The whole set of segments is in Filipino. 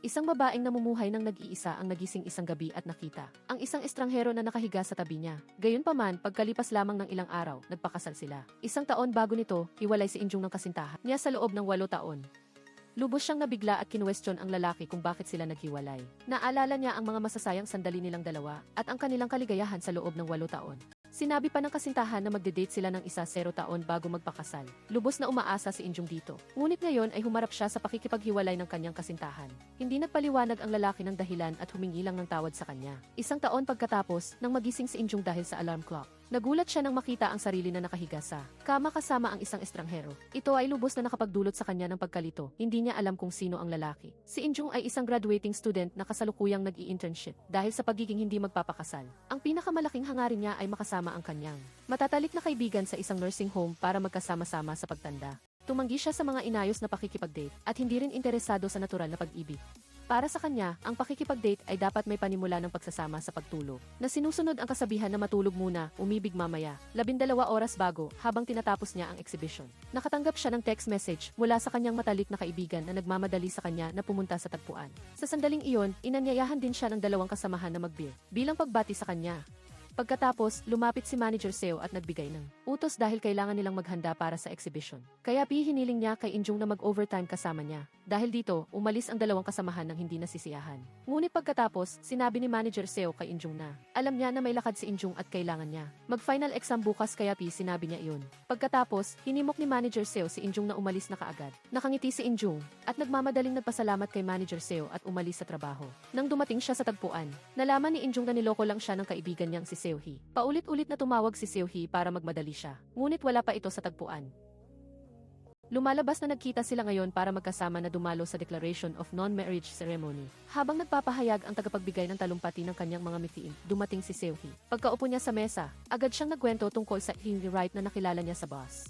Isang babaeng namumuhay ng nag-iisa ang nagising isang gabi at nakita ang isang estranghero na nakahiga sa tabi niya. Gayunpaman, pagkalipas lamang ng ilang araw, nagpakasal sila. Isang taon bago nito, hiwalay si Injung ng kasintahan niya sa loob ng 8 taon. Lubos siyang nabigla at kinwestiyon ang lalaki kung bakit sila naghiwalay. Naalala niya ang mga masasayang sandali nilang dalawa at ang kanilang kaligayahan sa loob ng 8 taon. Sinabi pa ng kasintahan na magde-date sila ng 0 taon bago magpakasal. Lubos na umaasa si Injung dito. Ngunit ngayon ay humarap siya sa pakikipaghiwalay ng kanyang kasintahan. Hindi nagpaliwanag ang lalaki ng dahilan at humingi lang ng tawad sa kanya. 1 taon pagkatapos, nang magising si Injung dahil sa alarm clock, nagulat siya nang makita ang sarili na nakahiga sa kama kasama ang isang estranghero. Ito ay lubos na nakapagdulot sa kanya ng pagkalito. Hindi niya alam kung sino ang lalaki. Si Injung ay isang graduating student na kasalukuyang nag-i-internship dahil sa pagiging hindi magpapakasal. Ang pinakamalaking hangarin niya ay makasama ang kanyang matatalik na kaibigan sa isang nursing home para magkasama-sama sa pagtanda. Tumanggi siya sa mga inayos na pakikipag-date at hindi rin interesado sa natural na pag-ibig. Para sa kanya, ang pakikipag-date ay dapat may panimula ng pagsasama sa pagtulog, na sinusunod ang kasabihan na matulog muna, umibig mamaya. 12 oras bago, habang tinatapos niya ang exhibition, nakatanggap siya ng text message mula sa kanyang matalik na kaibigan na nagmamadali sa kanya na pumunta sa tagpuan. Sa sandaling iyon, inanyayahan din siya ng 2 kasamahan na mag-beer, bilang pagbati sa kanya. Pagkatapos, lumapit si Manager Seo at nagbigay ng utos dahil kailangan nilang maghanda para sa exhibition. Kaya hiniling niya kay Injung na mag-overtime kasama niya. Dahil dito, umalis ang 2 kasamahan ng hindi nasisiyahan. Ngunit pagkatapos, sinabi ni Manager Seo kay Injung na alam niya na may lakad si Injung at kailangan niya mag-final exam bukas kaya sinabi niya iyon. Pagkatapos, hinimok ni Manager Seo si Injung na umalis na kaagad. Nakangiti si Injung at nagmamadaling nagpasalamat kay Manager Seo at umalis sa trabaho. Nang dumating siya sa tagpuan, nalaman ni Injung na niloko lang siya ng kaibigan niyang si Seohee. Paulit-ulit na tumawag si Seohee para magmadali siya. Ngunit wala pa ito sa tagpuan. Lumalabas na nagkita sila ngayon para magkasama na dumalo sa Declaration of Non-Marriage Ceremony. Habang nagpapahayag ang tagapagbigay ng talumpati ng kanyang mga mithiin, dumating si Seohee. Pagkaupo niya sa mesa, agad siyang nagkwento tungkol sa Henry Wright na nakilala niya sa bus.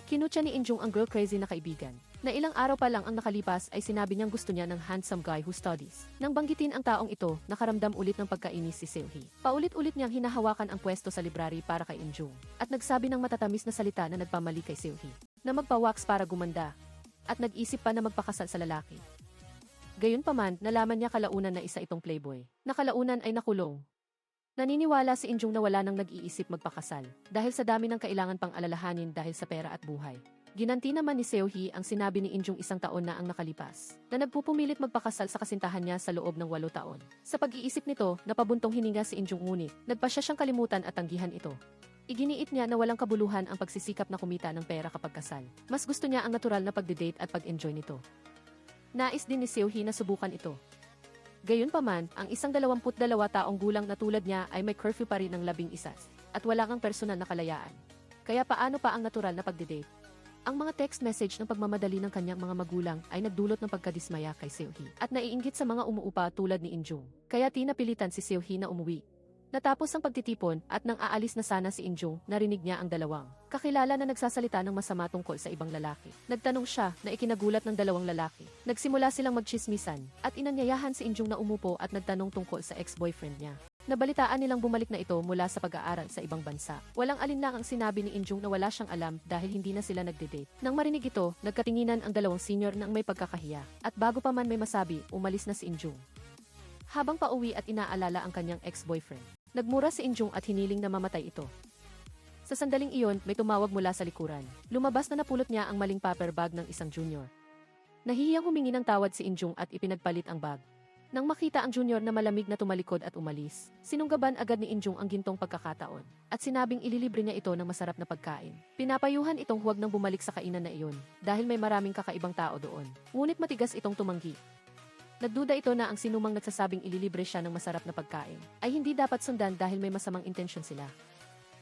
Kinutya ni Injung ang girl crazy na kaibigan, na ilang araw pa lang ang nakalipas ay sinabi niyang gusto niya ng handsome guy who studies. Nang banggitin ang taong ito, nakaramdam ulit ng pagkainis si Seohee. Paulit-ulit niyang hinahawakan ang pwesto sa library para kay Injung, at nagsabi ng matatamis na salita na nagpamali kay Seohee, na magpa-wax para gumanda, at nag-isip pa na magpakasal sa lalaki. Gayunpaman, nalaman niya kalaunan na isa itong playboy, na kalaunan ay nakulong. Naniniwala si Injung na wala nang nag-iisip magpakasal, dahil sa dami ng kailangan pang alalahanin dahil sa pera at buhay. Ginanti naman ni Seohee ang sinabi ni Injung 1 taon na ang nakalipas, na nagpupumilit magpakasal sa kasintahan niya sa loob ng 8 taon. Sa pag-iisip nito, napabuntong hininga si Injung ngunit, nagpa siyang kalimutan at tanggihan ito. Iginiit niya na walang kabuluhan ang pagsisikap na kumita ng pera kapag kasal. Mas gusto niya ang natural na pagde-date at pag-enjoy nito. Nais din ni Seohee na subukan ito. Gayunpaman, ang isang 22 taong gulang na tulad niya ay may curfew pa rin ng 11 at wala kang personal na kalayaan. Kaya paano pa ang natural na pagde-date? Ang mga text message ng pagmamadali ng kanyang mga magulang ay nagdulot ng pagkadismaya kay Seohee at naiinggit sa mga umuupa tulad ni Injung. Kaya tinapilitan si Seohee na umuwi. Natapos ang pagtitipon at nang aalis na sana si Injung, narinig niya ang 2 kakilala na nagsasalita ng masama tungkol sa ibang lalaki. Nagtanong siya na ikinagulat ng 2 lalaki. Nagsimula silang magchismisan at inanyayahan si Injung na umupo at nagtanong tungkol sa ex-boyfriend niya. Nabalitaan nilang bumalik na ito mula sa pag-aaral sa ibang bansa. Walang alinlangang sinabi ni Injung na wala siyang alam dahil hindi na sila nagde-date. Nang marinig ito, nagkatinginan ang 2 senior nang may pagkakahiya. At bago pa man may masabi, umalis na si Injung. Habang pauwi at inaalala ang kanyang ex-boyfriend, nagmura si Injung at hiniling na mamatay ito. Sa sandaling iyon, may tumawag mula sa likuran. Lumabas na napulot niya ang maling paper bag ng isang junior. Nahihiyang humingi ng tawad si Injung at ipinagpalit ang bag. Nang makita ang junior na malamig na tumalikod at umalis, sinunggaban agad ni Injung ang gintong pagkakataon at sinabing ililibre niya ito ng masarap na pagkain. Pinapayuhan itong huwag nang bumalik sa kainan na iyon dahil may maraming kakaibang tao doon. Ngunit matigas itong tumanggi. Nagduda ito na ang sinumang nagsasabing ililibre siya ng masarap na pagkain ay hindi dapat sundan dahil may masamang intensyon sila.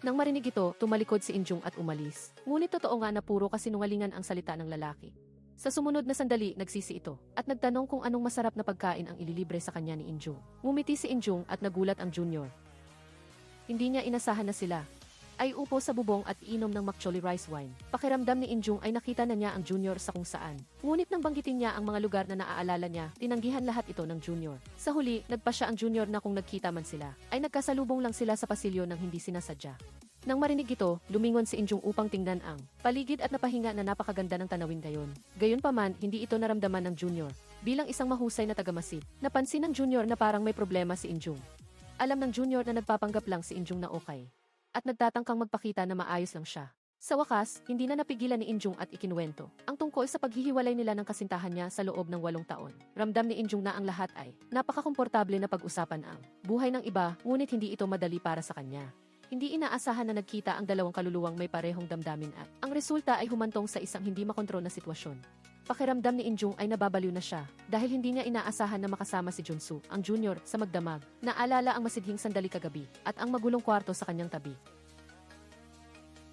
Nang marinig ito, tumalikod si Injung at umalis. Ngunit totoo nga na puro kasinungalingan ang salita ng lalaki. Sa sumunod na sandali, nagsisi ito at nagtanong kung anong masarap na pagkain ang ililibre sa kanya ni Injung. Ngumiti si Injung at nagulat ang junior. Hindi niya inasahan na sila ay upo sa bubong at inom ng makgeolli rice wine. Pakiramdam ni Injung ay nakita na niya ang junior sa kung saan. Ngunit nang banggitin niya ang mga lugar na naaalala niya, tinanggihan lahat ito ng junior. Sa huli, nagpa siya ang junior na kung nagkita man sila, ay nagkasalubong lang sila sa pasilyo nang hindi sinasadya. Nang marinig ito, lumingon si Injung upang tingnan ang paligid at napahinga na napakaganda ng tanawin gayon. Gayunpaman, hindi ito naramdaman ng junior. Bilang isang mahusay na tagamasid, napansin ng junior na parang may problema si Injung. Alam ng junior na nagpapanggap lang si Injung na okay. At nagtatangkang magpakita na maayos lang siya. Sa wakas, hindi na napigilan ni Injung at ikinuwento ang tungkol sa paghihiwalay nila ng kasintahan niya sa loob ng 8 taon. Ramdam ni Injung na ang lahat ay napakakomportable na pag-usapan ang buhay ng iba, ngunit hindi ito madali para sa kanya. Hindi inaasahan na nagkita ang dalawang kaluluwang may parehong damdamin at ang resulta ay humantong sa isang hindi makontrol na sitwasyon. Pakiramdam ni Injung ay nababaliw na siya dahil hindi niya inaasahan na makasama si Junsu, ang junior, sa magdamag. Naalala ang masidhing sandali kagabi at ang magulong kwarto sa kanyang tabi.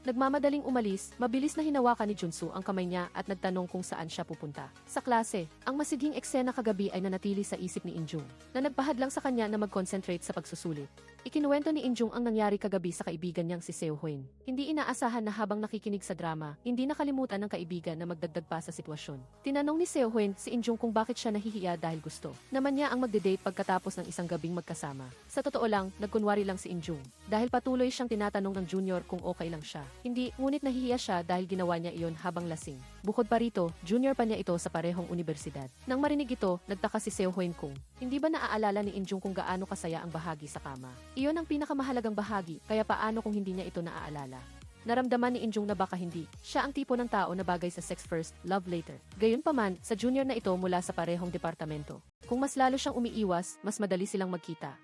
Nagmamadaling umalis, mabilis na hinawakan ni Junsu ang kamay niya at nagtanong kung saan siya pupunta. Sa klase, ang masidhing eksena kagabi ay nanatili sa isip ni Injung, na nagpahad lang sa kanya na mag-concentrate sa pagsusulit. Ikinuwento ni Injung ang nangyari kagabi sa kaibigan niyang si Seo Hoin. Hindi inaasahan na habang nakikinig sa drama, hindi nakalimutan ng kaibigan na magdagdag pa sa sitwasyon. Tinanong ni Seo Hoin si Injung kung bakit siya nahihiya dahil gusto naman niya ang magde-date pagkatapos ng isang gabing magkasama. Sa totoo lang, nagkunwari lang si Injung dahil patuloy siyang tinatanong ng junior kung okay lang siya. Hindi, ngunit nahihiya siya dahil ginawa niya iyon habang lasing. Bukod pa rito, junior pa niya ito sa parehong universidad. Nang marinig ito, nagtaka si Seo Hoin kung hindi ba naaalala ni Injung kung gaano kasaya ang bahagi sa kama. Iyon ang pinakamahalagang bahagi, kaya paano kung hindi niya ito naaalala? Naramdaman ni Injung na baka hindi siya ang tipo ng tao na bagay sa sex first, love later. Gayunpaman, sa junior na ito mula sa parehong departamento. Kung mas lalo siyang umiiwas, mas madali silang magkita.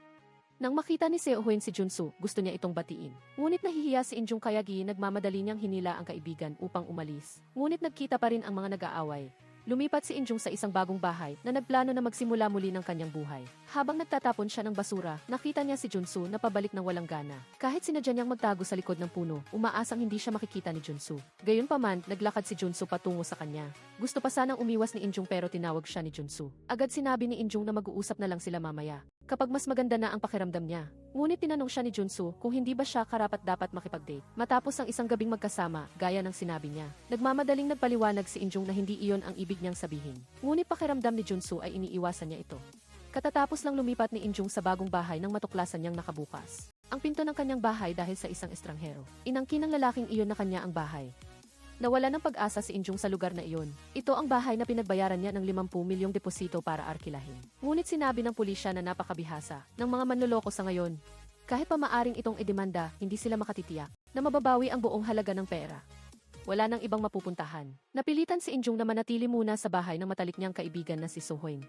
Nang makita ni Seo Hoin si Junsu, gusto niya itong batiin. Ngunit nahihiya si Injung kaya nagmamadali niyang hinila ang kaibigan upang umalis. Ngunit nagkita pa rin ang mga nag-aaway. Lumipat si Injung sa isang bagong bahay na nagplano na magsimula muli ng kanyang buhay. Habang nagtatapon siya ng basura, nakita niya si Junsu na pabalik ng walang gana. Kahit sinadya niyang magtago sa likod ng puno, umaasang hindi siya makikita ni Junsu. Gayunpaman, naglakad si Junsu patungo sa kanya. Gusto pa sanang umiwas ni Injung pero tinawag siya ni Junsu. Agad sinabi ni Injung na mag-uusap na lang sila mamaya, kapag mas maganda na ang pakiramdam niya. Ngunit tinanong siya ni Junsu kung hindi ba siya karapat-dapat makipag-date. Matapos ang isang gabing magkasama, gaya ng sinabi niya, nagmamadaling nagpaliwanag si Injung na hindi iyon ang ibig niyang sabihin. Ngunit pakiramdam ni Junsu ay iniiwasan niya ito. Katatapos lang lumipat ni Injung sa bagong bahay nang matuklasan niyang nakabukas ang pinto ng kanyang bahay dahil sa isang estranghero. Inangkin ng lalaking iyon na kanya ang bahay. Nawala ng pag-asa si Injung sa lugar na iyon. Ito ang bahay na pinagbayaran niya ng 50 milyong deposito para arkilahin. Ngunit sinabi ng pulisya na napakabihasa ng mga manloloko sa ngayon. Kahit pa maaring itong idemanda, hindi sila makatitiyak na mababawi ang buong halaga ng pera. Wala nang ibang mapupuntahan. Napilitan si Injung na manatili muna sa bahay ng matalik niyang kaibigan na si Seo Hoin.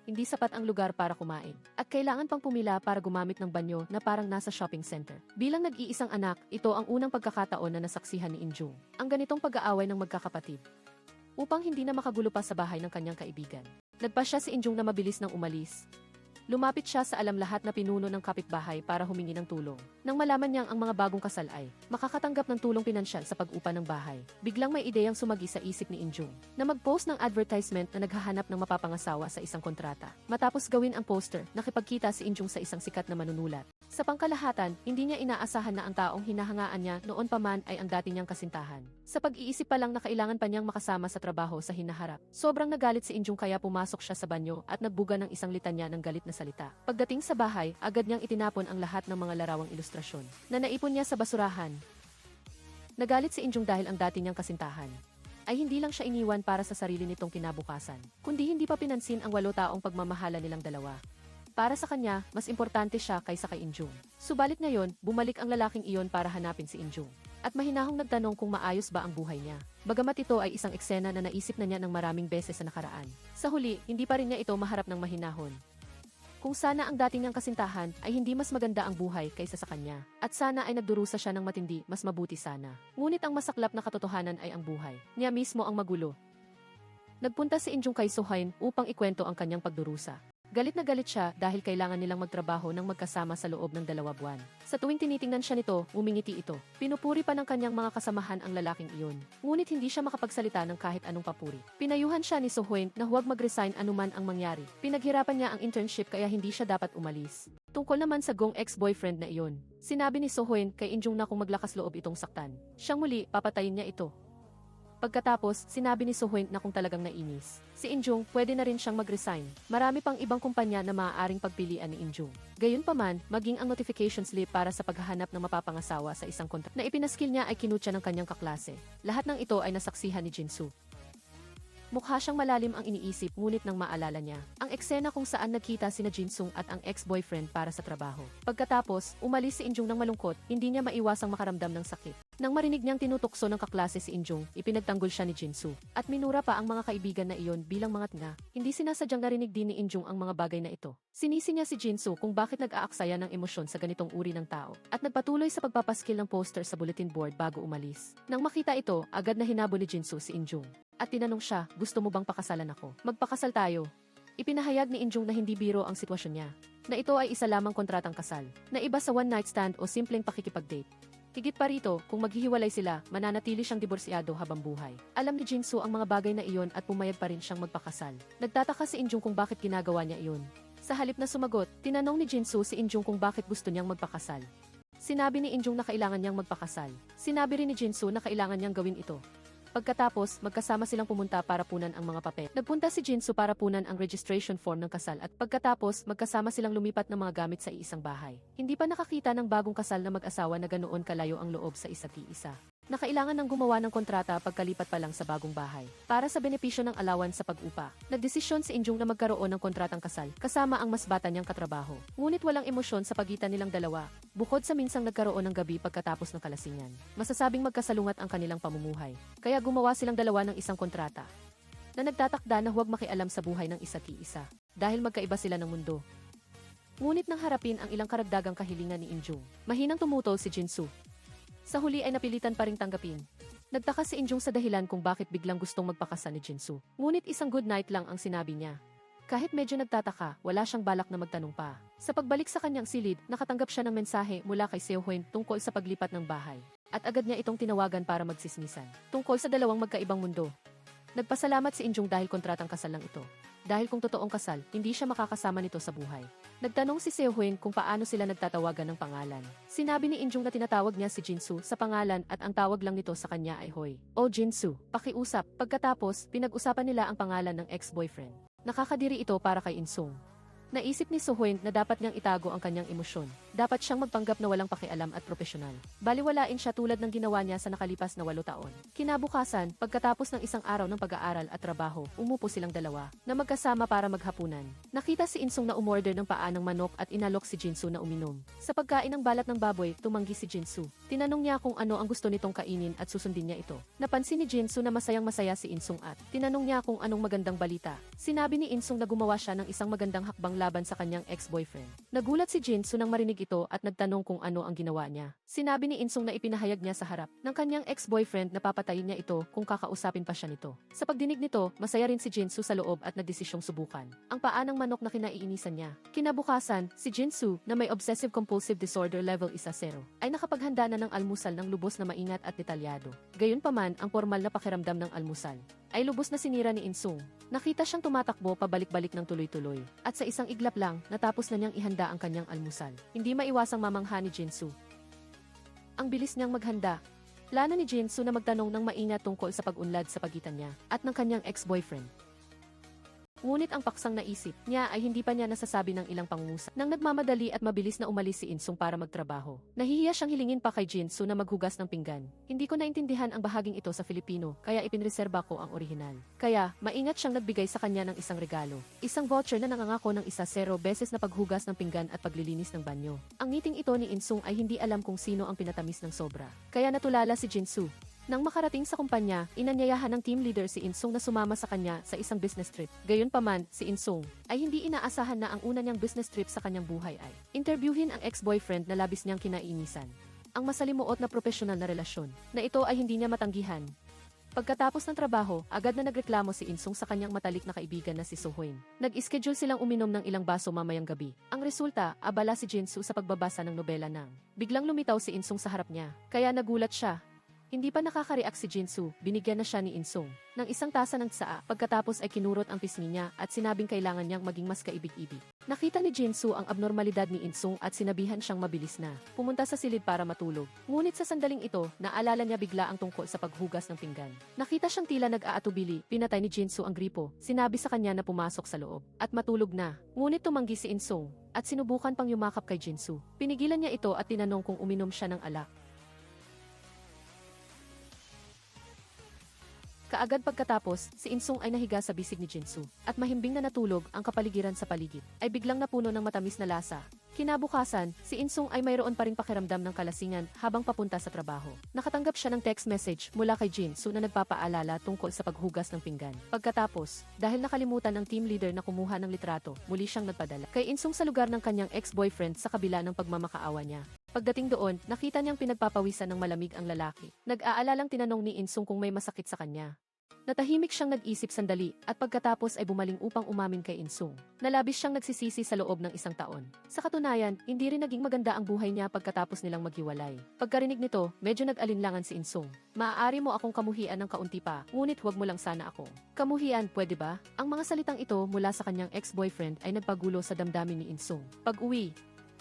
Hindi sapat ang lugar para kumain, at kailangan pang pumila para gumamit ng banyo na parang nasa shopping center. Bilang nag-iisang anak, ito ang unang pagkakataon na nasaksihan ni Injung ang ganitong pag-aaway ng magkakapatid. Upang hindi na makagulo pa sa bahay ng kanyang kaibigan, nagpasya si Injung na mabilis nang umalis. Lumapit siya sa alam lahat na pinuno ng kapitbahay para humingi ng tulong. Nang malaman niyang ang mga bagong kasal ay makakatanggap ng tulong pinansyal sa pag-upa ng bahay, biglang may ideyang sumagi sa isip ni Injung na mag-post ng advertisement na naghahanap ng mapapangasawa sa isang kontrata. Matapos gawin ang poster, nakipagkita si Injung sa isang sikat na manunulat. Sa pangkalahatan, hindi niya inaasahan na ang taong hinahangaan niya noon pa man ay ang dati niyang kasintahan. Sa pag-iisip pa lang na kailangan pa niyang makasama sa trabaho sa hinaharap, sobrang nagalit si Injung kaya pumasok siya sa banyo at nagbuga ng isang litanya ng galit na salita. Pagdating sa bahay, agad niyang itinapon ang lahat ng mga larawang ilustrasyon na naipon niya sa basurahan. Nagalit si Injung dahil ang dati niyang kasintahan ay hindi lang siya iniwan para sa sarili nitong kinabukasan, kundi hindi pa pinansin ang 8 taong pagmamahala nilang dalawa. Para sa kanya, mas importante siya kaysa kay Injung. Subalit ngayon, bumalik ang lalaking iyon para hanapin si Injung. At mahinahong nagtanong kung maayos ba ang buhay niya. Bagamat ito ay isang eksena na naisip na niya ng maraming beses sa nakaraan. Sa huli, hindi pa rin niya ito maharap ng mahinahon. Kung sana ang dati niyang kasintahan ay hindi mas maganda ang buhay kaysa sa kanya. At sana ay nagdurusa siya ng matindi, mas mabuti sana. Ngunit ang masaklap na katotohanan ay ang buhay niya mismo ang magulo. Nagpunta si Injung kay Seo Hoin upang ikwento ang kanyang pagdurusa. Galit na galit siya dahil kailangan nilang magtrabaho ng magkasama sa loob ng 2 buwan. Sa tuwing tinitingnan siya nito, umingiti ito. Pinupuri pa ng kanyang mga kasamahan ang lalaking iyon. Ngunit hindi siya makapagsalita ng kahit anong papuri. Pinayuhan siya ni Seo Hoin na huwag mag-resign anuman ang mangyari. Pinaghirapan niya ang internship kaya hindi siya dapat umalis. Tungkol naman sa gong ex-boyfriend na iyon, sinabi ni Seo Hoin kay Injung na kung maglakas loob itong saktan, siyang muli papatayin niya ito. Pagkatapos, sinabi ni Seo Hoin na kung talagang nainis si Injung, pwede na rin siyang mag-resign. Marami pang ibang kumpanya na maaaring pagpilian ni Injung. Gayunpaman, maging ang notification slip para sa paghahanap ng mapapangasawa sa isang kontrata na ipinaskil niya ay kinutya ng kanyang kaklase. Lahat ng ito ay nasaksihan ni Jinsu. Mukha siyang malalim ang iniisip ngunit nang maalala niya ang eksena kung saan nagkita sina Jinsung at ang ex-boyfriend para sa trabaho. Pagkatapos, umalis si Injung ng malungkot, hindi niya maiwasang makaramdam ng sakit. Nang marinig niyang tinutukso ng kaklase si Injung, ipinagtanggol siya ni Jinsu. At minura pa ang mga kaibigan na iyon bilang mga tanga. Hindi sinasadyang narinig din ni Injung ang mga bagay na ito. Sinisi niya si Jinsu kung bakit nag-aaksaya ng emosyon sa ganitong uri ng tao. At nagpatuloy sa pagpapaskil ng poster sa bulletin board bago umalis. Nang makita ito, agad na hinabo ni Jinsu si Injung. At tinanong siya, gusto mo bang pakasalan ako? Magpakasal tayo. Ipinahayag ni Injung na hindi biro ang sitwasyon niya. Na ito ay isa lamang kontratang kasal. Na iba sa one night stand o simpleng pakikipag-date. Higit pa rito, kung maghihiwalay sila, mananatili siyang diborsyado habang buhay. Alam ni Jinsu ang mga bagay na iyon at pumayag pa rin siyang magpakasal. Nagtataka si Injung kung bakit ginagawa niya iyon. Sa halip na sumagot, tinanong ni Jinsu si Injung kung bakit gusto niyang magpakasal. Sinabi ni Injung na kailangan niyang magpakasal. Sinabi rin ni Jinsu na kailangan niyang gawin ito. Pagkatapos, magkasama silang pumunta para punan ang mga papel. Nagpunta si Jinsu para punan ang registration form ng kasal at pagkatapos, magkasama silang lumipat ng mga gamit sa iisang bahay. Hindi pa nakakita ng bagong kasal na mag-asawa na ganoon kalayo ang loob sa isa't isa. Na kailangan ng gumawa ng kontrata pagkalipat pa lang sa bagong bahay. Para sa benepisyo ng alawan sa pag-upa, nagdesisyon si Injung na magkaroon ng kontratang kasal kasama ang mas bata niyang katrabaho. Ngunit walang emosyon sa pagitan nilang dalawa, bukod sa minsang nagkaroon ng gabi pagkatapos ng kalasingan. Masasabing magkasalungat ang kanilang pamumuhay. Kaya gumawa silang dalawa ng isang kontrata na nagtatakda na huwag makialam sa buhay ng isa't isa dahil magkaiba sila ng mundo. Ngunit nang harapin ang ilang karagdagang kahilingan ni Injung, mahinang tumutol si Jinsu. Sa huli ay napilitan pa ring tanggapin. Nagtaka si Injung sa dahilan kung bakit biglang gustong magpakasal ni Jinsu. Ngunit isang good night lang ang sinabi niya. Kahit medyo nagtataka, wala siyang balak na magtanong pa. Sa pagbalik sa kanyang silid, nakatanggap siya ng mensahe mula kay Seohwen tungkol sa paglipat ng bahay. At agad niya itong tinawagan para magsismisan. Tungkol sa dalawang magkaibang mundo. Nagpasalamat si Injung dahil kontratang kasal lang ito. Dahil kung totoong kasal, hindi siya makakasama nito sa buhay. Nagtanong si Seohwen kung paano sila nagtatawagan ng pangalan. Sinabi ni Injung na tinatawag niya si Jinsu sa pangalan at ang tawag lang nito sa kanya ay Hoy. O Jinsu, pakiusap. Pagkatapos, pinag-usapan nila ang pangalan ng ex-boyfriend. Nakakadiri ito para kay Insung. Naisip ni Sohwen na dapat niyang itago ang kanyang emosyon. Dapat siyang magpanggap na walang pakialam at propesyonal. Baliwalain siya tulad ng ginawa niya sa nakalipas na 8 taon. Kinabukasan, pagkatapos ng isang araw ng pag-aaral at trabaho, umupo silang dalawa na magkasama para maghapunan. Nakita si Insung na umorder ng paa ng manok at inalok si Jinsu na uminom. Sa pagkain ng balat ng baboy, tumanggi si Jinsu. Tinanong niya kung ano ang gusto nitong kainin at susundin niya ito. Napansin ni Jinsu na masayang-masaya si Insung at tinanong niya kung anong magandang balita. Sinabi ni Insung na gumawa siya ng isang magandang hakbang laban sa kanyang ex-boyfriend. Nagulat si Jinsu nang marinig ito at nagtanong kung ano ang ginawa niya. Sinabi ni Insung na ipinahayag niya sa harap ng kanyang ex-boyfriend na papatayin niya ito kung kakausapin pa siya nito. Sa pagdinig nito, masaya rin si Jinsu sa loob at nagdesisyong subukan ang paa ng manok na kinaiinisan niya. Kinabukasan, si Jinsu, na may obsessive-compulsive disorder level 1-0, ay nakapaghanda na ng almusal ng lubos na maingat at detalyado. Gayunpaman, ang formal na pakiramdam ng almusal ay lubos na sinira ni Insung. Nakita siyang tumatakbo pabalik-balik ng tuloy-tuloy. At sa isang iglap lang, natapos na niyang ihanda ang kanyang almusal. Hindi maiwasang mamangha ni Jinsu. Ang bilis niyang maghanda. Plano ni Jinsu na magtanong ng maingat tungkol sa pag-unlad sa pagitan niya at ng kanyang ex-boyfriend. Ngunit ang paksang naisip niya ay hindi pa niya nasasabi ng ilang pangungusap. Nang nagmamadali at mabilis na umalis si Insung para magtrabaho, nahihiya siyang hilingin pa kay Jinsu na maghugas ng pinggan. Hindi ko naintindihan ang bahaging ito sa Filipino, kaya ipinreserba ko ang orihinal. Kaya, maingat siyang nagbigay sa kanya ng isang regalo. Isang voucher na nangangako ng 10 beses na paghugas ng pinggan at paglilinis ng banyo. Ang ngiting ito ni Insung ay hindi alam kung sino ang pinatamis ng sobra. Kaya natulala si Jinsu. Nang makarating sa kumpanya, inanyayahan ng team leader si Insung na sumama sa kanya sa isang business trip. Gayunpaman, si Insung ay hindi inaasahan na ang una niyang business trip sa kanyang buhay ay interviewin ang ex-boyfriend na labis niyang kinaiinisan. Ang masalimuot na profesional na relasyon na ito ay hindi niya matanggihan. Pagkatapos ng trabaho, agad na nagreklamo si Insung sa kanyang matalik na kaibigan na si Sohwen. Nag-schedule silang uminom ng ilang baso mamayang gabi. Ang resulta, abala si Jinsu sa pagbabasa ng nobela nang biglang lumitaw si Insung sa harap niya. Kaya nagulat siya. Hindi pa nakaka-react si Jinsu, binigyan na siya ni Insung ng isang tasa ng tsaa. Pagkatapos ay kinurot ang pisngi niya at sinabing kailangan niyang maging mas kaibig-ibig. Nakita ni Jinsu ang abnormalidad ni Insung at sinabihan siyang mabilis na pumunta sa silid para matulog. Ngunit sa sandaling ito, naalala niya bigla ang tungkol sa paghugas ng pinggan. Nakita siyang tila nag-aatubili, pinatay ni Jinsu ang gripo. Sinabi sa kanya na pumasok sa loob at matulog na. Ngunit tumanggi si Insung at sinubukan pang yumakap kay Jinsu. Pinigilan niya ito at tinanong kung uminom siya ng alak. Kaagad pagkatapos, si Insung ay nahiga sa bisig ni Jinsu, at mahimbing na natulog ang kapaligiran sa paligid, ay biglang napuno ng matamis na lasa. Kinabukasan, si Insung ay mayroon pa ring pakiramdam ng kalasingan habang papunta sa trabaho. Nakatanggap siya ng text message mula kay Jinsu na nagpapaalala tungkol sa paghugas ng pinggan. Pagkatapos, dahil nakalimutan ng team leader na kumuha ng litrato, muli siyang nagpadala kay Insung sa lugar ng kanyang ex-boyfriend sa kabila ng pagmamakaawa niya. Pagdating doon, nakita niyang pinagpapawisan ng malamig ang lalaki. Nag-aalalang tinanong ni Insung kung may masakit sa kanya. Natahimik siyang nag-isip sandali at pagkatapos ay bumaling upang umamin kay Insung. Nalabis siyang nagsisisi sa loob ng 1 taon. Sa katunayan, hindi rin naging maganda ang buhay niya pagkatapos nilang maghiwalay. Pagkarinig nito, medyo nag-alinlangan si Insung. Maaari mo akong kamuhian ng kaunti pa, ngunit huwag mo lang sana ako. Kamuhian, pwede ba? Ang mga salitang ito mula sa kanyang ex-boyfriend ay nagpagulo sa damdamin ni Insung. Pag-uwi,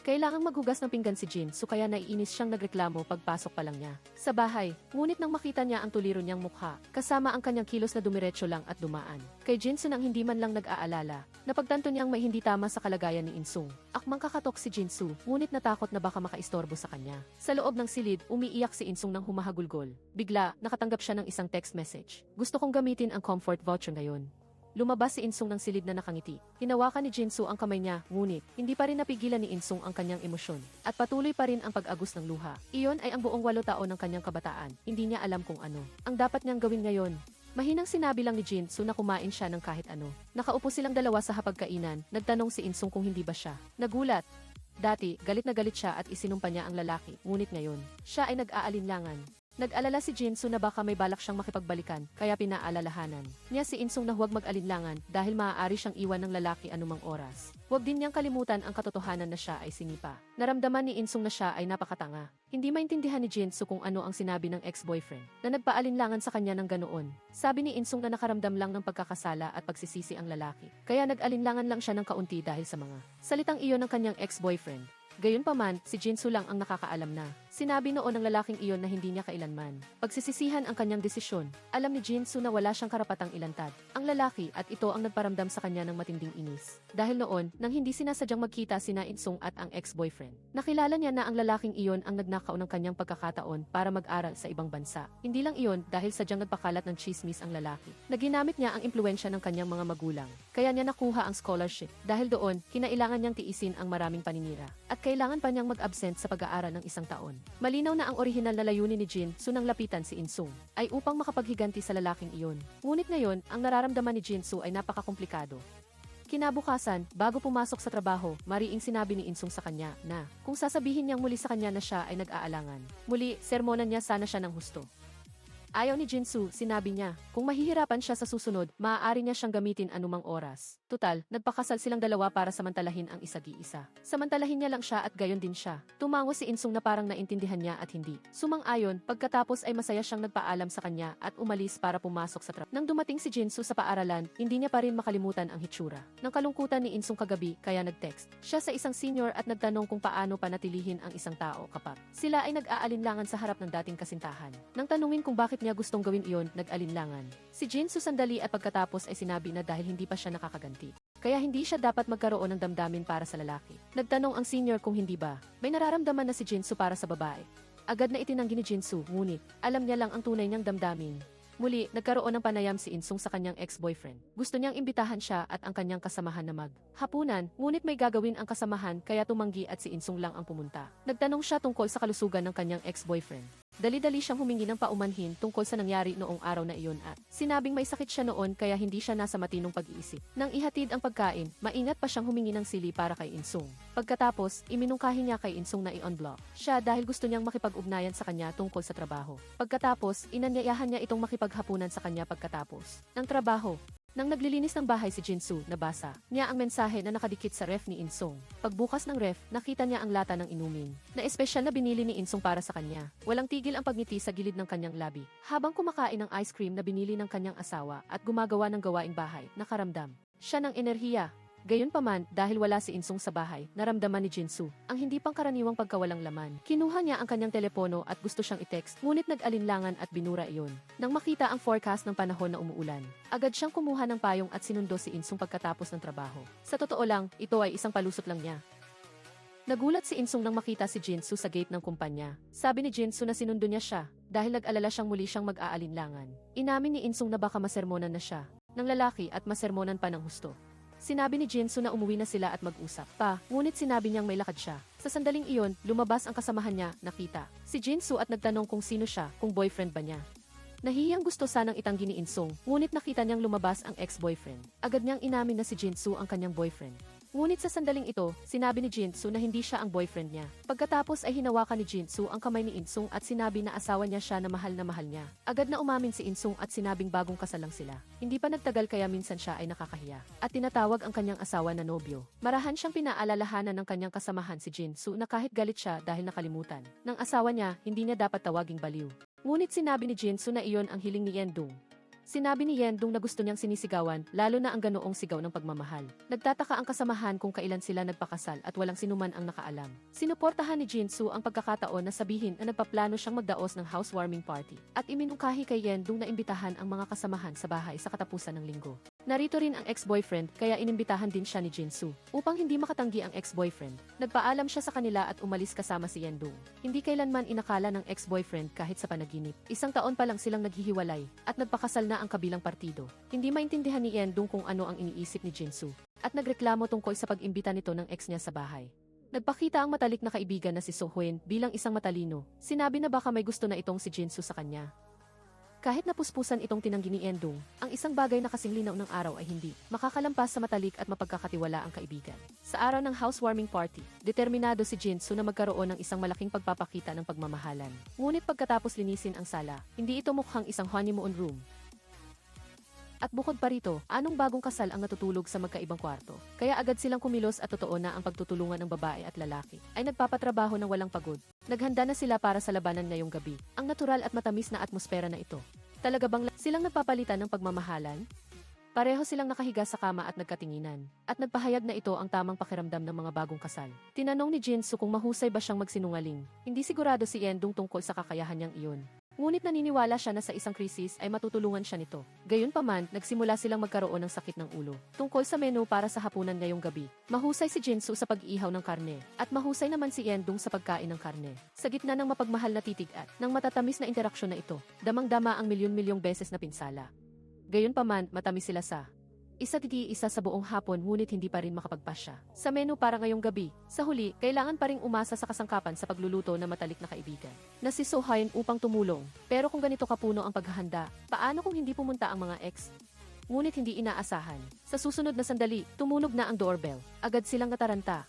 kailangang maghugas ng pinggan si Jinsu kaya naiinis siyang nagreklamo pagpasok pa lang niya sa bahay, ngunit nang makita niya ang tuliro niyang mukha, kasama ang kanyang kilos na dumiretso lang at dumaan. Kay Jinsu nang hindi man lang nag-aalala, napagtanto niyang may hindi tama sa kalagayan ni Insung. Akmang kakatok si Jinsu, ngunit natakot na baka makaistorbo sa kanya. Sa loob ng silid, umiiyak si Insung nang humahagulgol. Bigla, nakatanggap siya ng isang text message. Gusto kong gamitin ang comfort voucher ngayon. Lumabas si Insung ng silid na nakangiti. Hinawakan ni Jinsu ang kamay niya, ngunit hindi pa rin napigilan ni Insung ang kanyang emosyon. At patuloy pa rin ang pag-agos ng luha. Iyon ay ang buong 8 taon ng kanyang kabataan. Hindi niya alam kung ano ang dapat niyang gawin ngayon. Mahinang sinabi lang ni Jinsu na kumain siya ng kahit ano. Nakaupo silang dalawa sa hapagkainan, nagtanong si Insung kung hindi ba siya nagulat. Dati, galit na galit siya at isinumpa niya ang lalaki, ngunit ngayon, siya ay nag-aalinlangan. Nag-alala si Jinsu na baka may balak siyang makipagbalikan, kaya pinaalalahanan niya si Insung na huwag mag-alinlangan dahil maaari siyang iwan ng lalaki anumang oras. Huwag din niyang kalimutan ang katotohanan na siya ay sinipa. Naramdaman ni Insung na siya ay napakatanga. Hindi maintindihan ni Jinsu kung ano ang sinabi ng ex-boyfriend na nagpaalinlangan sa kanya ng ganoon. Sabi ni Insung na nakaramdam lang ng pagkakasala at pagsisisi ang lalaki, kaya nag-alinlangan lang siya ng kaunti dahil sa mga salitang iyon ng kanyang ex-boyfriend. Gayunpaman, si Jinsu lang ang nakakaalam na sinabi noon ng lalaking iyon na hindi niya kailanman pagsisisihan ang kanyang desisyon. Alam ni Jinsu na wala siyang karapatang ilantad ang lalaki at ito ang nagparamdam sa kanya ng matinding inis. Dahil noon, nang hindi sinasadyang magkita sina Insung at ang ex-boyfriend, nakilala niya na ang lalaking iyon ang nagnakaw ng kanyang pagkakataon para mag-aral sa ibang bansa. Hindi lang iyon dahil sadyang nagpakalat ng chismis ang lalaki. Naginamit niya ang impluensya ng kanyang mga magulang, kaya niya nakuha ang scholarship. Dahil doon, kinailangan niyang tiisin ang maraming paninira at kailangan pa niyang mag-absent sa pag-aaral ng 1 taon. Malinaw na ang orihinal na layunin ni Jinsu nang lapitan si Insung ay upang makapaghiganti sa lalaking iyon. Ngunit ngayon, ang nararamdaman ni Jinsu ay napakakomplikado. Kinabukasan, bago pumasok sa trabaho, mariing sinabi ni Insung sa kanya na kung sasabihin niyang muli sa kanya na siya ay nag-aalangan, muli, sermonan niya sana siya ng husto. Ayaw ni Jinsu, sinabi niya, kung mahihirapan siya sa susunod, maaari niya siyang gamitin anumang oras. Tutal, nagpakasal silang dalawa para samantalahin ang isa't-isa. Samantalahin niya lang siya at gayon din siya. Tumango si Insung na parang naintindihan niya at hindi. Sumang-ayon, pagkatapos ay masaya siyang nagpaalam sa kanya at umalis para pumasok sa trabaho. Nang dumating si Jinsu sa paaralan, hindi niya pa rin makalimutan ang hitsura ng kalungkutan ni Insung kagabi kaya nag-text siya sa isang senior at nagtanong kung paano panatilihin ang isang tao kapag sila ay nag-aalinlangan sa harap ng dating kasintahan. Nang tanungin kung bakit niya gustong gawin iyon, nag-alinlangan si Jinsu sandali at pagkatapos ay sinabi na dahil hindi pa siya nakakaganti, kaya hindi siya dapat magkaroon ng damdamin para sa lalaki. Nagtanong ang senior kung hindi ba may nararamdaman na si Jinsu para sa babae. Agad na itinanggi ni Jinsu, ngunit alam niya lang ang tunay niyang damdamin. Muli, nagkaroon ng panayam si Insung sa kanyang ex-boyfriend. Gusto niyang imbitahan siya at ang kanyang kasamahan na mag-hapunan, ngunit may gagawin ang kasamahan kaya tumanggi at si Insung lang ang pumunta. Nagtanong siya tungkol sa kalusugan ng kanyang ex-boyfriend. Dali-dali siyang humingi ng paumanhin tungkol sa nangyari noong araw na iyon at sinabing may sakit siya noon kaya hindi siya nasa matinong pag-iisip. Nang ihatid ang pagkain, maingat pa siyang humingi ng sili para kay Insung. Pagkatapos, iminungkahi niya kay Insung na i-unblock siya dahil gusto niyang makipag-ugnayan sa kanya tungkol sa trabaho. Pagkatapos, inanyayahan niya itong makipaghapunan sa kanya pagkatapos ng trabaho. Nang naglilinis ng bahay si Jinsu, nabasa niya ang mensahe na nakadikit sa ref ni Insung. Pagbukas ng ref, nakita niya ang lata ng inumin na espesyal na binili ni Insung para sa kanya. Walang tigil ang pagngiti sa gilid ng kanyang labi habang kumakain ng ice cream na binili ng kanyang asawa at gumagawa ng gawaing bahay. Nakaramdam siya ng enerhiya. Gayunpaman, dahil wala si Insung sa bahay, naramdaman ni Jinsu ang hindi pangkaraniwang pagkawalang laman. Kinuha niya ang kanyang telepono at gusto siyang i-text, ngunit nag-alinlangan at binura iyon. Nang makita ang forecast ng panahon na umuulan, agad siyang kumuha ng payong at sinundo si Insung pagkatapos ng trabaho. Sa totoo lang, ito ay isang palusot lang niya. Nagulat si Insung nang makita si Jinsu sa gate ng kumpanya. Sabi ni Jinsu na sinundo niya siya dahil nag-alala siyang muli siyang mag-aalinlangan. Inamin ni Insong na baka masermonan na siya ng lalaki at masermonan pa ng husto. Sinabi ni Jinsu na umuwi na sila at mag-usap pa, ngunit sinabi niyang may lakad siya. Sa sandaling iyon, lumabas ang kasamahan niya, nakita si Jinsu at nagtanong kung sino siya, kung boyfriend ba niya. Nahihiyang gusto sanang itanggi ni Insong, ngunit nakita niyang lumabas ang ex-boyfriend. Agad niyang inamin na si Jinsu ang kanyang boyfriend. Ngunit sa sandaling ito, sinabi ni Jinsu na hindi siya ang boyfriend niya. Pagkatapos ay hinawakan ni Jinsu ang kamay ni Insong at sinabi na asawa niya siya na mahal niya. Agad na umamin si Insong at sinabing bagong kasal lang sila. Hindi pa nagtagal kaya minsan siya ay nakakahiya. At tinatawag ang kanyang asawa na nobyo. Marahan siyang pinaalalahanan ng kanyang kasamahan si Jinsu na kahit galit siya dahil nakalimutan ng asawa niya, hindi niya dapat tawaging baliw. Ngunit sinabi ni Jinsu na iyon ang hiling ni Yendong. Sinabi ni Yendong na gusto niyang sinisigawan, lalo na ang ganoong sigaw ng pagmamahal. Nagtataka ang kasamahan kung kailan sila nagpakasal at walang sinuman ang nakaalam. Sinuportahan ni Jinsu ang pagkakataon na sabihin na nagpaplano siyang magdaos ng housewarming party at iminungkahi kay Yendong na imbitahan ang mga kasamahan sa bahay sa katapusan ng linggo. Narito rin ang ex-boyfriend kaya inimbitahan din siya ni Jinsu. Upang hindi makatanggi ang ex-boyfriend, nagpaalam siya sa kanila at umalis kasama si Yendong. Hindi kailanman inakala ng ex-boyfriend kahit sa panaginip. Isang taon pa lang silang naghihiwalay at nagpakasal na ang kabilang partido. Hindi maintindihan ni Yendong kung ano ang iniisip ni Jinsu at nagreklamo tungkol sa pag-imbita nito ng ex niya sa bahay. Nagpakita ang matalik na kaibigan na si So-hwen bilang isang matalino. Sinabi na baka may gusto na itong si Jinsu sa kanya. Kahit napuspusan itong tinanggi ni Yendong, ang isang bagay na kasing linaw ng araw ay hindi makakalampas sa matalik at mapagkakatiwala ang kaibigan. Sa araw ng housewarming party, determinado si Jinsu na magkaroon ng isang malaking pagpapakita ng pagmamahalan. Ngunit pagkatapos linisin ang sala, hindi ito mukhang isang honeymoon room. At bukod pa rito, anong bagong kasal ang natutulog sa magkaibang kwarto? Kaya agad silang kumilos at totoo na ang pagtutulungan ng babae at lalaki ay nagpapatrabaho ng walang pagod. Naghanda na sila para sa labanan ngayong gabi. Ang natural at matamis na atmosfera na ito. Talaga bang silang nagpapalitan ng pagmamahalan? Pareho silang nakahiga sa kama at nagkatinginan. At nagpahayag na ito ang tamang pakiramdam ng mga bagong kasal. Tinanong ni Jinsu kung mahusay ba siyang magsinungaling. Hindi sigurado si Yendong tungkol sa kakayahan niyang iyon. Ngunit naniniwala siya na sa isang krisis ay matutulungan siya nito. Gayunpaman, nagsimula silang magkaroon ng sakit ng ulo. Tungkol sa menu para sa hapunan ngayong gabi, mahusay si Jinsu sa pag-iihaw ng karne, at mahusay naman si Yendong sa pagkain ng karne. Sa gitna ng mapagmahal na titig at ng matatamis na interaksyon na ito, damang-dama ang milyon-milyong beses na pinsala. Gayunpaman, matamis sila sa isa sa buong hapon ngunit hindi pa rin makapagpasya. Sa menu para ngayong gabi, sa huli, kailangan pa ring umasa sa kasangkapan sa pagluluto ng matalik na kaibigan na si So-hyun upang tumulong. Pero kung ganito kapuno ang paghahanda, paano kung hindi pumunta ang mga ex? Ngunit hindi inaasahan. Sa susunod na sandali, tumunog na ang doorbell. Agad silang nataranta.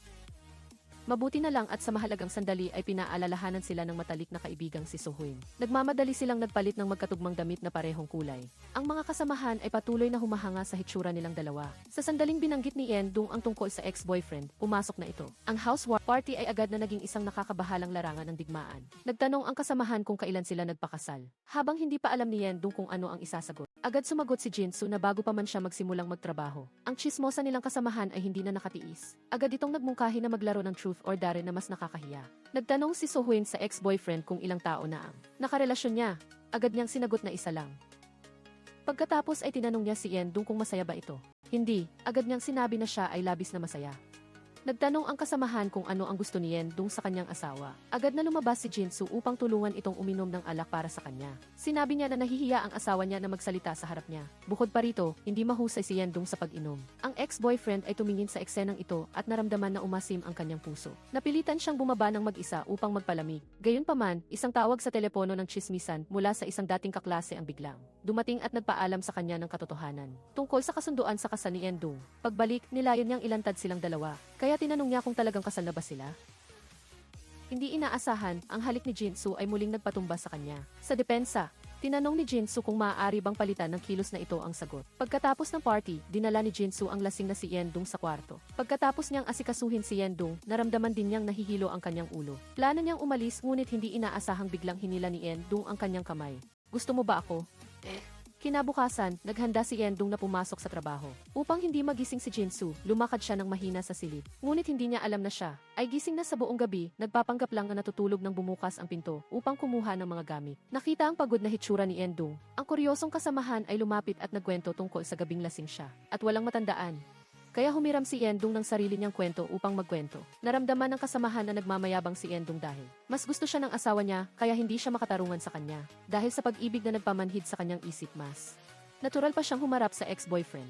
Mabuti na lang at sa mahalagang sandali ay pinaalalahanan sila ng matalik na kaibigang si So-hyun. Nagmamadali silang nagpalit ng magkatugmang damit na parehong kulay. Ang mga kasamahan ay patuloy na humahanga sa hitsura nilang dalawa. Sa sandaling binanggit ni Yendong ang tungkol sa ex-boyfriend, pumasok na ito. Ang housewarming party ay agad na naging isang nakakabahalang larangan ng digmaan. Nagtanong ang kasamahan kung kailan sila nagpakasal. Habang hindi pa alam ni Yendong kung ano ang isasagot, agad sumagot si Jinsu na bago pa man siya magsimulang magtrabaho. Ang tsismosa nilang kasamahan ay hindi na nakatiis. Agad itong nagmungkahi na maglaro ng truth or dare na mas nakakahiya. Nagtanong si So-hyun sa ex-boyfriend kung ilang tao na ang nakarelasyon niya. Agad niyang sinagot na isa lang. Pagkatapos ay tinanong niya si Yendong kung masaya ba ito. Hindi, agad niyang sinabi na siya ay labis na masaya. Nagtanong ang kasamahan kung ano ang gusto ni Yendong sa kanyang asawa. Agad na lumabas si Jinsu upang tulungan itong uminom ng alak para sa kanya. Sinabi niya na nahihiya ang asawa niya na magsalita sa harap niya. Bukod pa rito, hindi mahusay si Yendong sa pag-inom. Ang ex-boyfriend ay tumingin sa eksenang ito at naramdaman na umasim ang kanyang puso. Napilitan siyang bumaba ng mag-isa upang magpalamig. Gayunpaman, isang tawag sa telepono ng tsismisan mula sa isang dating kaklase ang biglang dumating at nagpaalam sa kanya ng katotohanan tungkol sa kasunduan sa kasal ni Yendong. Pagbalik, nilayan niyang ilantad silang dalawa. Kaya tinanong niya kung talagang kasal na ba sila. Hindi inaasahan, ang halik ni Jinsu ay muling nagpatumba sa kanya. Sa depensa, tinanong ni Jinsu kung maaari bang palitan ng kilos na ito ang sagot. Pagkatapos ng party, dinala ni Jinsu ang lasing na si Yendong sa kwarto. Pagkatapos niyang asikasuhin si Yendong, naramdaman din niyang nahihilo ang kanyang ulo. Plano niyang umalis ngunit hindi inaasahang biglang hinila ni Yendong ang kanyang kamay. Gusto mo ba ako? Kinabukasan, naghanda si Yendong na pumasok sa trabaho. Upang hindi magising si Jinsu, lumakad siya ng mahina sa silid. Ngunit hindi niya alam na siya ay gising na sa buong gabi, nagpapanggap lang na natutulog nang bumukas ang pinto upang kumuha ng mga gamit. Nakita ang pagod na hitsura ni Yendong. Ang kuryosong kasamahan ay lumapit at nagkwento tungkol sa gabing lasing siya at walang matandaan. Kaya humiram si Yendong ng sarili niyang kwento upang magkwento. Naramdaman ng kasamahan na nagmamayabang si Yendong dahil mas gusto siya ng asawa niya kaya hindi siya makatarungan sa kanya. Dahil sa pag-ibig na nagpamanhid sa kanyang isip mas natural pa siyang humarap sa ex-boyfriend.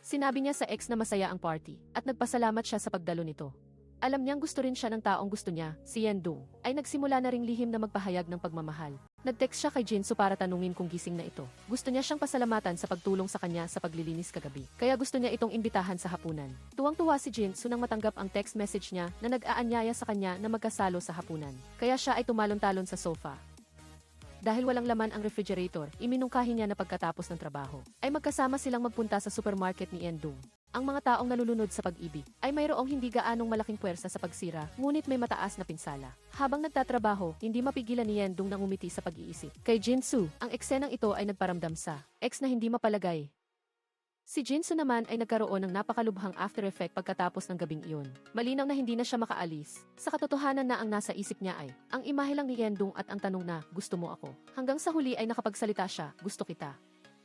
Sinabi niya sa ex na masaya ang party at nagpasalamat siya sa pagdalo nito. Alam niyang gusto rin siya ng taong gusto niya, si Yendong, ay nagsimula na ring lihim na magpahayag ng pagmamahal. Nag-text siya kay Jinsu para tanungin kung gising na ito. Gusto niya siyang pasalamatan sa pagtulong sa kanya sa paglilinis kagabi. Kaya gusto niya itong imbitahan sa hapunan. Tuwang-tuwa si Jinsu nang matanggap ang text message niya na nag-aanyaya sa kanya na magkasalo sa hapunan. Kaya siya ay tumalon-talon sa sofa. Dahil walang laman ang refrigerator, iminungkahi niya na pagkatapos ng trabaho, ay magkasama silang magpunta sa supermarket ni Yendong. Ang mga taong nalulunod sa pag-ibig ay mayroong hindi gaanong malaking puwersa sa pagsira, ngunit may mataas na pinsala. Habang nagtatrabaho, hindi mapigilan ni Yendong nang umiti sa pag-iisip. Kay Jinsu, ang eksenang ito ay nagparamdam sa ex na hindi mapalagay. Si Jinsu naman ay nagkaroon ng napakalubhang after effect pagkatapos ng gabing iyon. Malinaw na hindi na siya makaalis. Sa katotohanan na ang nasa isip niya ay ang imahe lang ni Yendong at ang tanong na, gusto mo ako? Hanggang sa huli ay nakapagsalita siya, gusto kita.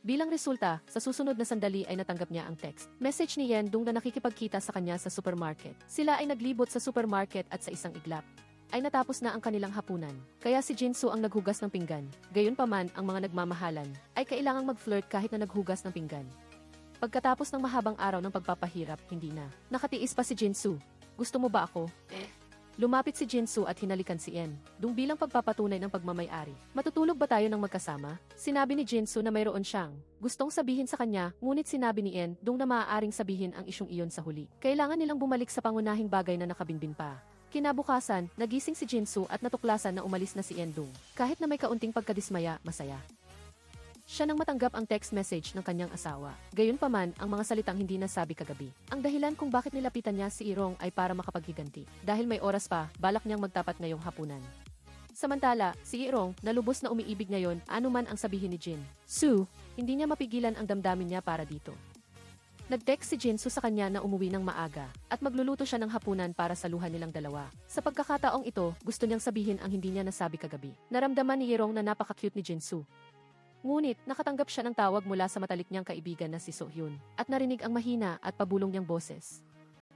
Bilang resulta, sa susunod na sandali ay natanggap niya ang text message ni Yendong na nakikipagkita sa kanya sa supermarket. Sila ay naglibot sa supermarket at sa isang iglap ay natapos na ang kanilang hapunan. Kaya si Jinsu ang naghugas ng pinggan. Gayunpaman, ang mga nagmamahalan ay kailangang mag-flirt kahit na naghugas ng pinggan. Pagkatapos ng mahabang araw ng pagpapahirap, hindi na nakatiis pa si Jinsu. Gusto mo ba ako? Lumapit si Jinsu at hinalikan si Yendong bilang pagpapatunay ng pagmamay-ari. Matutulog ba tayo ng magkasama? Sinabi ni Jinsu na mayroon siyang gustong sabihin sa kanya, ngunit sinabi ni Yendong na maaaring sabihin ang isyong iyon sa huli. Kailangan nilang bumalik sa pangunahing bagay na nakabinbin pa. Kinabukasan, nagising si Jinsu at natuklasan na umalis na si Yendong. Kahit na may kaunting pagkadismaya, masaya siya nang matanggap ang text message ng kanyang asawa. Gayunpaman, ang mga salitang hindi nasabi kagabi. Ang dahilan kung bakit nilapitan niya si Irong ay para makapaghiganti. Dahil may oras pa, balak niyang magtapat ngayong hapunan. Samantala, si Irong, na lubos na umiibig ngayon, anuman ang sabihin ni Jinsu, hindi niya mapigilan ang damdamin niya para dito. Nag-text si Jinsu sa kanya na umuwi ng maaga at magluluto siya ng hapunan para sa luha nilang dalawa. Sa pagkakataong ito, gusto niyang sabihin ang hindi niya nasabi kagabi. Naramdaman ni Irong na napaka-cute ni Jinsu. Ngunit, nakatanggap siya ng tawag mula sa matalik niyang kaibigan na si Sohyun at narinig ang mahina at pabulong niyang boses.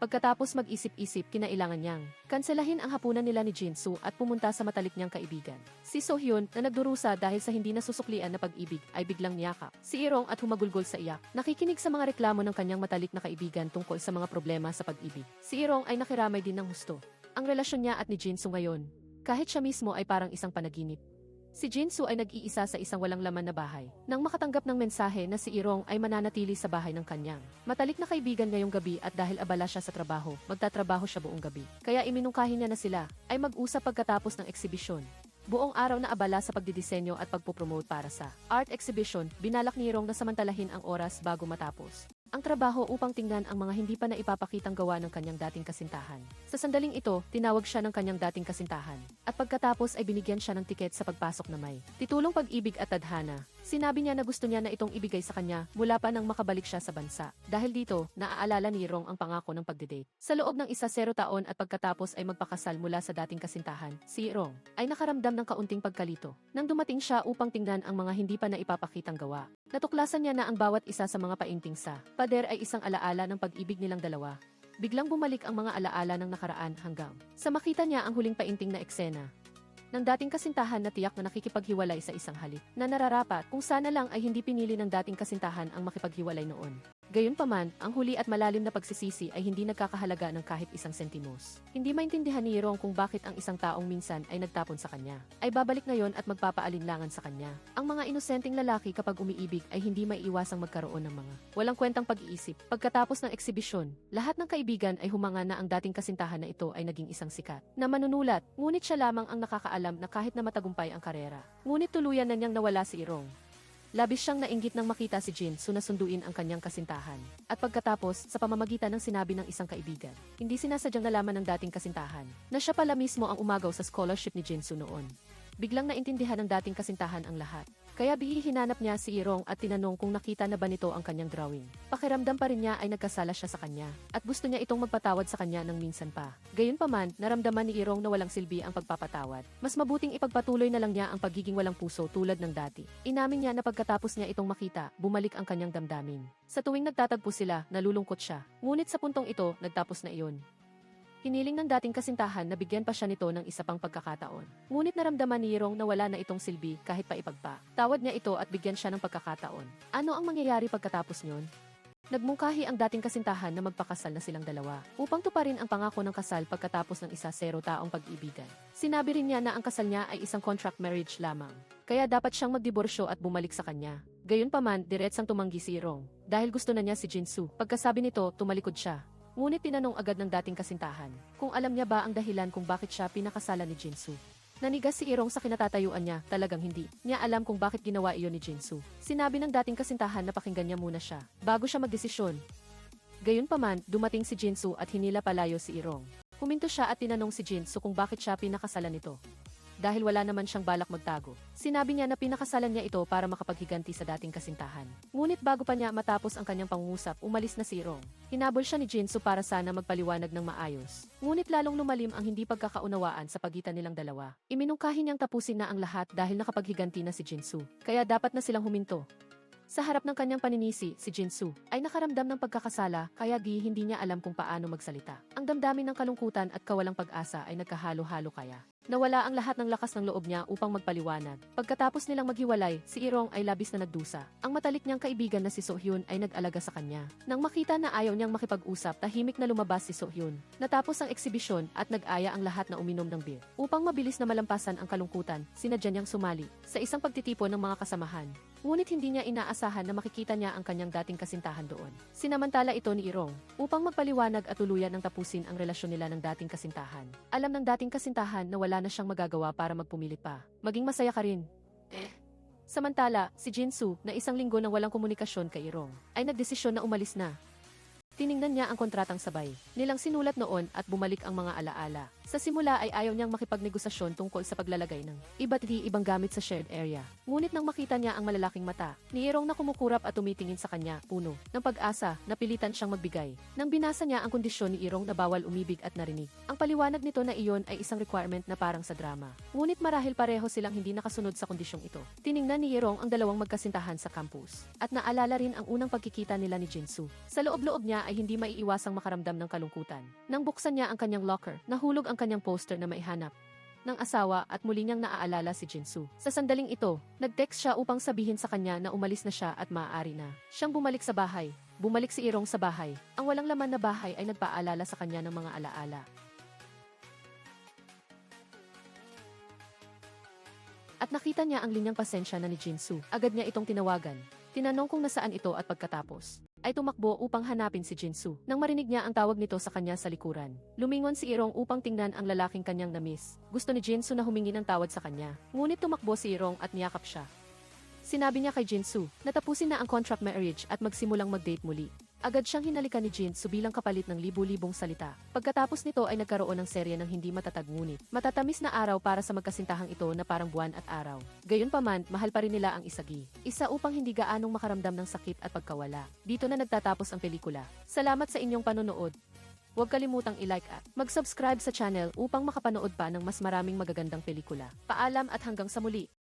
Pagkatapos mag-isip-isip, kinailangan niyang kanselahin ang hapunan nila ni Jinsu at pumunta sa matalik niyang kaibigan. Si Sohyun, na nagdurusa dahil sa hindi nasusuklian na pag-ibig, ay biglang niyakap si Irong at humagulgol sa iyak. Nakikinig sa mga reklamo ng kanyang matalik na kaibigan tungkol sa mga problema sa pag-ibig. Si Irong ay nakiramay din ng husto. Ang relasyon niya at ni Jinsu ngayon, kahit siya mismo ay parang isang panaginip. Si Jinsu ay nag-iisa sa isang walang laman na bahay. Nang makatanggap ng mensahe na si Irong ay mananatili sa bahay ng kanyang matalik na kaibigan ngayong gabi at dahil abala siya sa trabaho, magtatrabaho siya buong gabi. Kaya iminungkahi niya na sila ay mag-usap pagkatapos ng eksibisyon. Buong araw na abala sa pagdidisenyo at pagpopromote para sa art exhibition, binalak ni Irong na samantalahin ang oras bago matapos ang trabaho upang tingnan ang mga hindi pa naipapakitang gawa ng kanyang dating kasintahan. Sa sandaling ito, tinawag siya ng kanyang dating kasintahan. At pagkatapos ay binigyan siya ng tiket sa pagpasok na may titulong pag-ibig at tadhana. Sinabi niya na gusto niya na itong ibigay sa kanya mula pa nang makabalik siya sa bansa. Dahil dito, naaalala ni Irong ang pangako ng pagdidate. Sa loob ng 0 taon at pagkatapos ay magpakasal mula sa dating kasintahan, si Irong ay nakaramdam ng kaunting pagkalito. Nang dumating siya upang tingnan ang mga hindi pa naipapakitang gawa, natuklasan niya na ang bawat isa sa mga painting sa pader ay isang alaala ng pag-ibig nilang dalawa. Biglang bumalik ang mga alaala ng nakaraan hanggang sa makita niya ang huling painting na eksena ng dating kasintahan na tiyak na nakikipaghiwalay sa isang halik na nararapat kung sana lang ay hindi pinili ng dating kasintahan ang makipaghiwalay noon. Gayunpaman, ang huli at malalim na pagsisisi ay hindi nagkakahalaga ng kahit isang sentimos. Hindi maintindihan ni Irong kung bakit ang isang taong minsan ay nagtapon sa kanya, ay babalik ngayon at magpapaalinlangan sa kanya. Ang mga inosenteng lalaki kapag umiibig ay hindi maiiwasang magkaroon ng mga walang kwentang pag-iisip. Pagkatapos ng eksibisyon, lahat ng kaibigan ay humanga na ang dating kasintahan na ito ay naging isang sikat na manunulat, ngunit siya lamang ang nakakaalam na kahit na matagumpay ang karera, ngunit tuluyan na niyang nawala si Irong. Labis siyang nainggit nang makita si Jinsu na sunduin ang kanyang kasintahan. At pagkatapos, sa pamamagitan ng sinabi ng isang kaibigan, hindi sinasadyang nalaman ng dating kasintahan na siya pala mismo ang umagaw sa scholarship ni Jinsu noon. Biglang naintindihan ng dating kasintahan ang lahat. Kaya hinanap niya si Irong at tinanong kung nakita na ba nito ang kanyang drawing. Pakiramdam pa rin niya ay nagkasala siya sa kanya at gusto niya itong magpatawad sa kanya ng minsan pa. Gayunpaman, naramdaman ni Irong na walang silbi ang pagpapatawad. Mas mabuting ipagpatuloy na lang niya ang pagiging walang puso tulad ng dati. Inamin niya na pagkatapos niya itong makita, bumalik ang kanyang damdamin. Sa tuwing nagtatagpo sila, nalulungkot siya. Ngunit sa puntong ito, nagtapos na iyon. Hiniling ng dating kasintahan na bigyan pa siya nito ng isa pang pagkakataon. Ngunit naramdaman ni Irong na wala na itong silbi kahit pa ipagpa. Tawad niya ito at bigyan siya ng pagkakataon. Ano ang mangyayari pagkatapos niyon? Nagmungkahi ang dating kasintahan na magpakasal na silang dalawa upang tuparin ang pangako ng kasal pagkatapos ng 10 taong pag-ibigan. Sinabi rin niya na ang kasal niya ay isang contract marriage lamang. Kaya dapat siyang magdiborsyo at bumalik sa kanya. Gayunpaman, diretsang tumanggi si Irong dahil gusto na niya si Jinsu. Pagkasabi nito, tumalikod siya. Ngunit tinanong agad ng dating kasintahan kung alam niya ba ang dahilan kung bakit siya pinakasalan ni Jinsu. Nanigas si Irong sa kinatatayuan niya, talagang hindi niya alam kung bakit ginawa iyon ni Jinsu. Sinabi ng dating kasintahan na pakinggan niya muna siya bago siya magdesisyon. Gayunpaman, dumating si Jinsu at hinila palayo si Irong. Huminto siya at tinanong si Jinsu kung bakit siya pinakasalan nito. Dahil wala naman siyang balak magtago. Sinabi niya na pinakasalan niya ito para makapaghiganti sa dating kasintahan. Ngunit bago pa niya matapos ang kanyang pangungusap, umalis na si Irong. Hinabol siya ni Jinsu para sana magpaliwanag ng maayos. Ngunit lalong lumalim ang hindi pagkakaunawaan sa pagitan nilang dalawa. Iminungkahi niyang tapusin na ang lahat dahil nakapaghiganti na si Jinsu. Kaya dapat na silang huminto. Sa harap ng kanyang paninisi, si Jinsu ay nakaramdam ng pagkakasala kaya hindi niya alam kung paano magsalita. Ang damdamin ng kalungkutan at kawalang pag-asa ay nagkahalo-halo kaya. Nawala ang lahat ng lakas ng loob niya upang magpaliwanag. Pagkatapos nilang maghiwalay, si Irong ay labis na nagdusa. Ang matalik niyang kaibigan na si So-hyun ay nag-alaga sa kanya. Nang makita na ayaw niyang makipag-usap, tahimik na lumabas si So-hyun. Natapos ang eksibisyon at nag-aya ang lahat na uminom ng beer. Upang mabilis na malampasan ang kalungkutan, sinadya niyang sumali sa isang pagtitipon ng mga kasamahan. Ngunit hindi niya inaasahan na makikita niya ang kanyang dating kasintahan doon. Sinamantala ito ni Irong upang magpaliwanag at tuluyan ng tapusin ang relasyon nila ng dating kasintahan. Alam ng dating kasintahan na wala na siyang magagawa para magpumilit pa. Maging masaya ka rin. Samantala, si Jinsu, na isang linggo nang walang komunikasyon kay Irong, ay nagdesisyon na umalis na. Tiningnan niya ang kontratang sabay nilang sinulat noon at bumalik ang mga alaala. Sa simula ay ayaw niyang makipagnegosasyon tungkol sa paglalagay ng iba't ibang gamit sa shared area. Ngunit nang makita niya ang malalaking mata ni Irong na kumukurap at tumitingin sa kanya, puno ng pag-asa, napilitan siyang magbigay. Nang binasa niya ang kondisyon ni Irong na bawal umibig at narinig, ang paliwanag nito na iyon ay isang requirement na parang sa drama. Ngunit marahil pareho silang hindi nakasunod sa kondisyong ito. Tiningnan ni Irong ang dalawang magkasintahan sa campus at naalala rin ang unang pagkikita nila ni Jinsu. Sa loob-loob niya ay hindi maiiwasang makaramdam ng kalungkutan. Nang buksan niya ang kanyang locker, nahulog ang kanyang poster na maihanap ng asawa at muli niyang naaalala si Jinsu. Sa sandaling ito, nag-text siya upang sabihin sa kanya na umalis na siya at maaari na siyang bumalik sa bahay. Bumalik si Irong sa bahay. Ang walang laman na bahay ay nagpaalala sa kanya ng mga alaala. At nakita niya ang linyang pasensya na ni Jinsu. Agad niya itong tinawagan. Tinanong kung nasaan ito at pagkatapos ay tumakbo upang hanapin si Jinsu. Nang marinig niya ang tawag nito sa kanya sa likuran, lumingon si Irong upang tingnan ang lalaking kanyang na-miss. Gusto ni Jinsu na humingi ng tawad sa kanya. Ngunit tumakbo si Irong at niyakap siya. Sinabi niya kay Jinsu na tapusin na ang contract marriage at magsimulang mag-date muli. Agad siyang hinalikan ni Jinsu bilang kapalit ng libu-libong salita. Pagkatapos nito ay nagkaroon ng serye ng hindi matatag ngunit matatamis na araw para sa magkasintahang ito na parang buwan at araw. Gayunpaman, mahal pa rin nila ang isagi. Isa upang hindi gaanong makaramdam ng sakit at pagkawala. Dito na nagtatapos ang pelikula. Salamat sa inyong panonood. Huwag kalimutang i-like at mag-subscribe sa channel upang makapanood pa ng mas maraming magagandang pelikula. Paalam at hanggang sa muli.